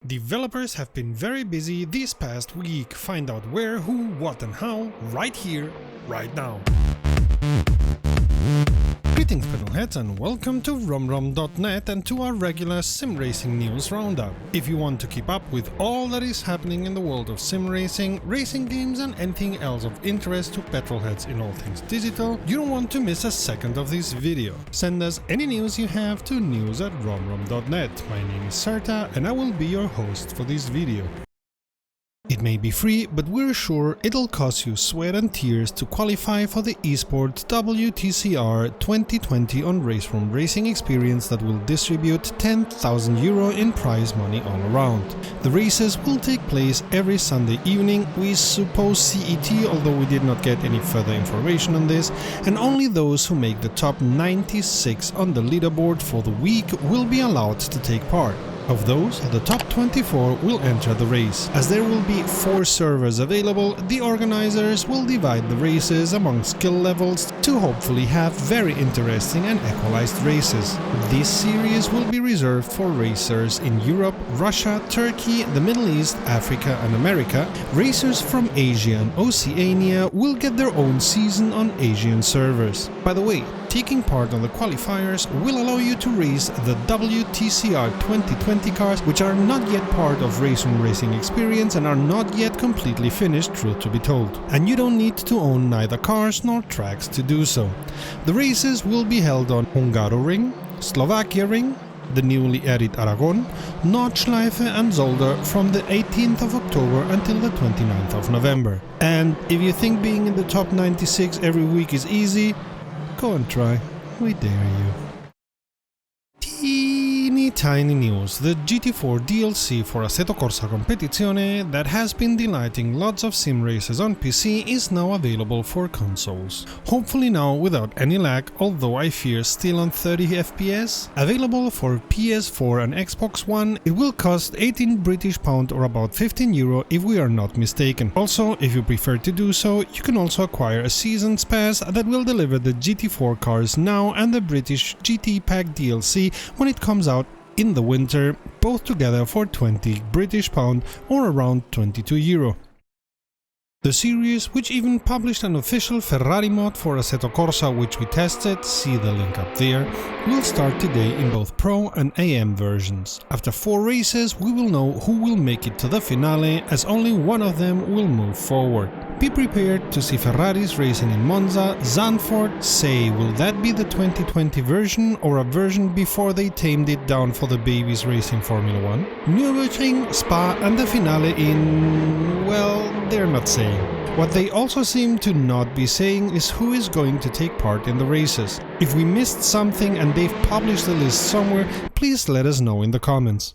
Developers have been very busy this past week. Find out where, who, what and how right here, right now. Greetings Petrolheads and welcome to romrom.net and to our regular Simracing news roundup. If you want to keep up with all that is happening in the world of Simracing, racing games and anything else of interest to Petrolheads in all things digital, you don't want to miss a second of this video. Send us any news you have to news@romrom.net. My name is Sarta and I will be your host for this video. It may be free, but we're sure it'll cost you sweat and tears to qualify for the Esports WTCR 2020 on Raceroom Racing Experience that will distribute €10,000 in prize money all around. The races will take place every Sunday evening, we suppose CET, although we did not get any further information on this, and only those who make the top 96 on the leaderboard for the week will be allowed to take part. Of those, the top 24 will enter the race. As there will be 4 servers available, the organizers will divide the races among skill levels to hopefully have very interesting and equalized races. This series will be reserved for racers in Europe, Russia, Turkey, the Middle East, Africa and America. Racers from Asia and Oceania will get their own season on Asian servers. By the way, taking part on the qualifiers will allow you to race the WTCR 2020 cars, which are not yet part of Raceroom Racing Experience and are not yet completely finished, truth to be told. And you don't need to own neither cars nor tracks to do so. The races will be held on Hungaroring, Slovakia Ring, the newly added Aragon, Nordschleife and Zolder from the 18th of October until the 29th of November. And if you think being in the top 96 every week is easy, go and try, we dare you. Tiny news, the GT4 DLC for Assetto Corsa Competizione that has been delighting lots of sim racers on PC is now available for consoles. Hopefully now without any lag, although I fear still on 30 FPS. Available for PS4 and Xbox One, it will cost £18 or about €15 if we are not mistaken. Also, if you prefer to do so, you can also acquire a Seasons Pass that will deliver the GT4 cars now and the British GT Pack DLC when it comes out in the winter, both together for £20 or around €22. The series, which even published an official Ferrari mod for Assetto Corsa which we tested, see the link up there, will start today in both Pro and AM versions. After 4 races we will know who will make it to the finale, as only one of them will move forward. Be prepared to see Ferraris racing in Monza, Zandvoort, say, will that be the 2020 version or a version before they tamed it down for the babies racing Formula 1? Nürburgring, Spa and the finale in... well, they're not saying. What they also seem to not be saying is who is going to take part in the races. If we missed something and they've published the list somewhere, please let us know in the comments.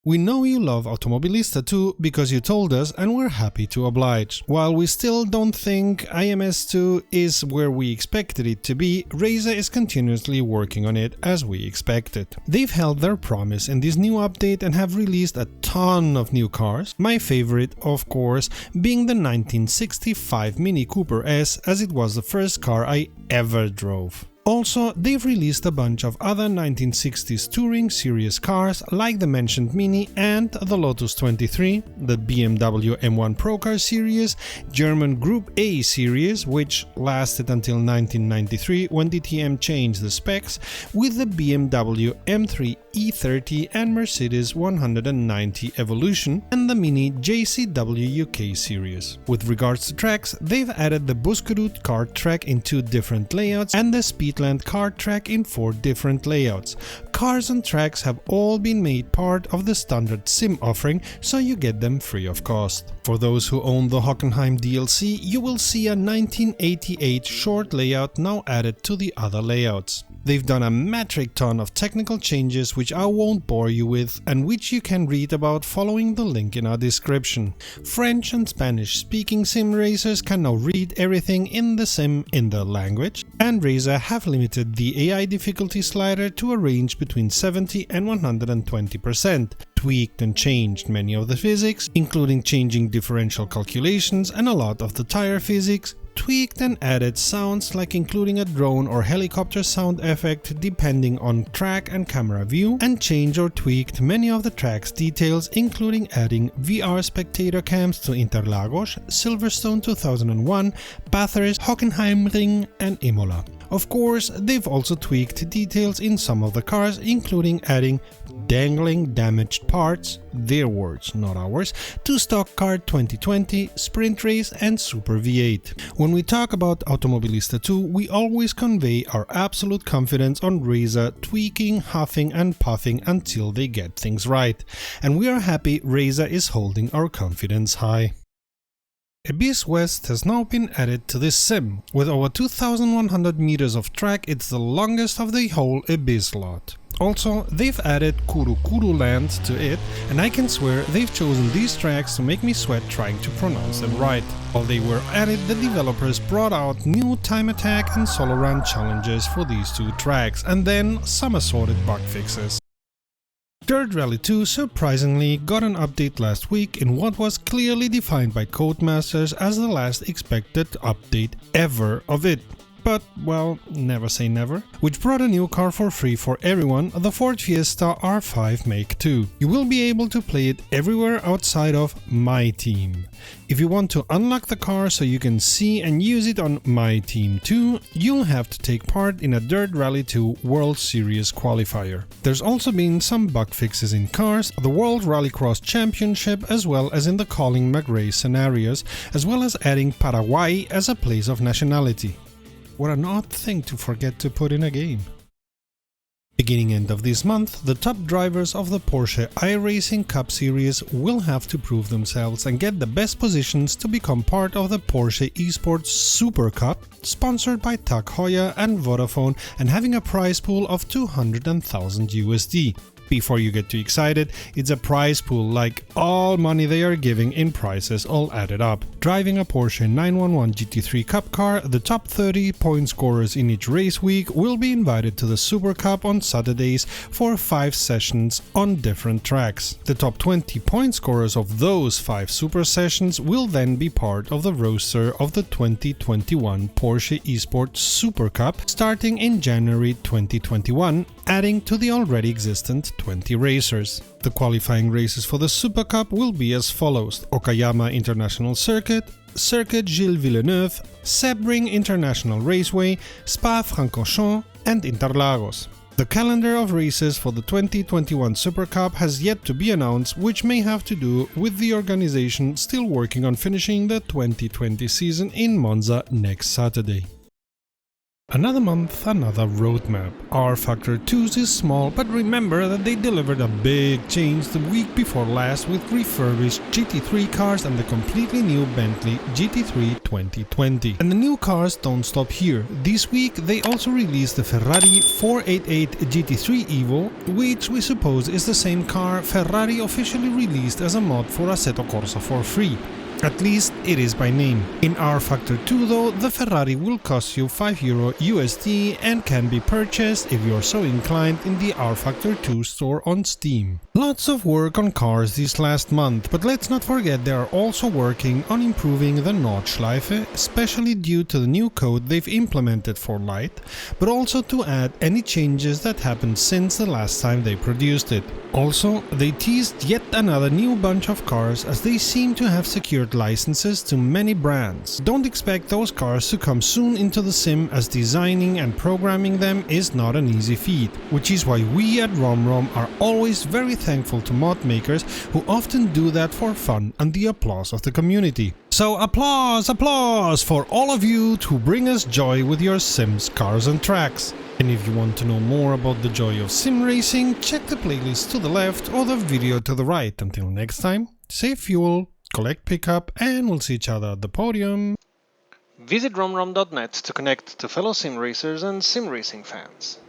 We know you love Automobilista too, because you told us and we're happy to oblige. While we still don't think AMS2 is where we expected it to be, Razer is continuously working on it as we expected. They've held their promise in this new update and have released a ton of new cars, my favorite of course being the 1965 Mini Cooper S, as it was the first car I ever drove. Also, they've released a bunch of other 1960s touring series cars like the mentioned Mini and the Lotus 23, the BMW M1 Procar series, German Group A series, which lasted until 1993 when DTM changed the specs, with the BMW M3 E30 and Mercedes 190 Evolution, and the Mini JCW UK series. With regards to tracks, they've added the Buskerud kart track in 2 different layouts and the Speedland kart track in 4 different layouts. Cars and tracks have all been made part of the standard sim offering, so you get them free of cost. For those who own the Hockenheim DLC, you will see a 1988 short layout now added to the other layouts. They've done a metric ton of technical changes which I won't bore you with and which you can read about following the link in our description. French and Spanish speaking sim racers can now read everything in the sim in their language, and Razer have limited the AI difficulty slider to a range between 70 and 120%, tweaked and changed many of the physics, including changing differential calculations and a lot of the tire physics, tweaked and added sounds like including a drone or helicopter sound effect depending on track and camera view, and changed or tweaked many of the track's details, including adding VR spectator cams to Interlagos, Silverstone 2001, Bathurst, Hockenheimring and Imola. Of course, they've also tweaked details in some of the cars, including adding dangling damaged parts, their words, not ours, to Stock Car 2020, Sprint Race and Super V8. When we talk about Automobilista 2, we always convey our absolute confidence on Reza tweaking, huffing and puffing until they get things right. And we are happy Reza is holding our confidence high. Abyss West has now been added to this sim. With over 2,100 meters of track, it's the longest of the whole Abyss lot. Also, they've added Kuru Kuru Land to it, and I can swear they've chosen these tracks to make me sweat trying to pronounce them right. While they were added, the developers brought out new time attack and solo run challenges for these two tracks, and then some assorted bug fixes. Dirt Rally 2 surprisingly got an update last week in what was clearly defined by Codemasters as the last expected update ever of it. But, well, never say never. Which brought a new car for free for everyone, the Ford Fiesta R5 Make 2. You will be able to play it everywhere outside of My Team. If you want to unlock the car so you can see and use it on My Team too, you'll have to take part in a Dirt Rally 2 World Series qualifier. There's also been some bug fixes in cars, the World Rallycross Championship, as well as in the Colin McRae scenarios, as well as adding Paraguay as a place of nationality. What an odd thing to forget to put in a game. Beginning end of this month, the top drivers of the Porsche Iracing Cup Series will have to prove themselves and get the best positions to become part of the Porsche Esports SuperCup, sponsored by Tag Heuer and Vodafone, and having a prize pool of 200,000 USD. Before you get too excited, it's a prize pool like all money they are giving in prizes all added up. Driving a Porsche 911 GT3 Cup car, the top 30 point scorers in each race week will be invited to the Super Cup on Saturdays for 5 sessions on different tracks. The top 20 point scorers of those 5 super sessions will then be part of the roster of the 2021 Porsche Esports Super Cup starting in January 2021, adding to the already existent 20 racers. The qualifying races for the Super Cup will be as follows: Okayama International Circuit, Circuit Gilles Villeneuve, Sebring International Raceway, Spa-Francorchamps and Interlagos. The calendar of races for the 2021 Super Cup has yet to be announced, which may have to do with the organization still working on finishing the 2020 season in Monza next Saturday. Another month, another roadmap. rFactor2 is small, but remember that they delivered a big change the week before last with refurbished GT3 cars and the completely new Bentley GT3 2020. And the new cars don't stop here. This week they also released the Ferrari 488 GT3 Evo, which we suppose is the same car Ferrari officially released as a mod for Assetto Corsa for free. At least it is by name. In rFactor2 though, the Ferrari will cost you €5 USD and can be purchased if you are so inclined in the rFactor2 store on Steam. Lots of work on cars this last month, but let's not forget they are also working on improving the Nordschleife, especially due to the new code they've implemented for Light, but also to add any changes that happened since the last time they produced it. Also, they teased yet another new bunch of cars as they seem to have secured licenses to many brands. Don't expect those cars to come soon into the sim, as designing and programming them is not an easy feat, which is why we at RomRom are always very thankful to mod makers who often do that for fun and the applause of the community. So applause for all of you to bring us joy with your sims, cars and tracks. And if you want to know more about the joy of sim racing, check the playlist to the left or the video to the right. Until next time, save fuel, collect pickup, and we'll see each other at the podium. Visit romrom.net to connect to fellow sim racers and sim racing fans.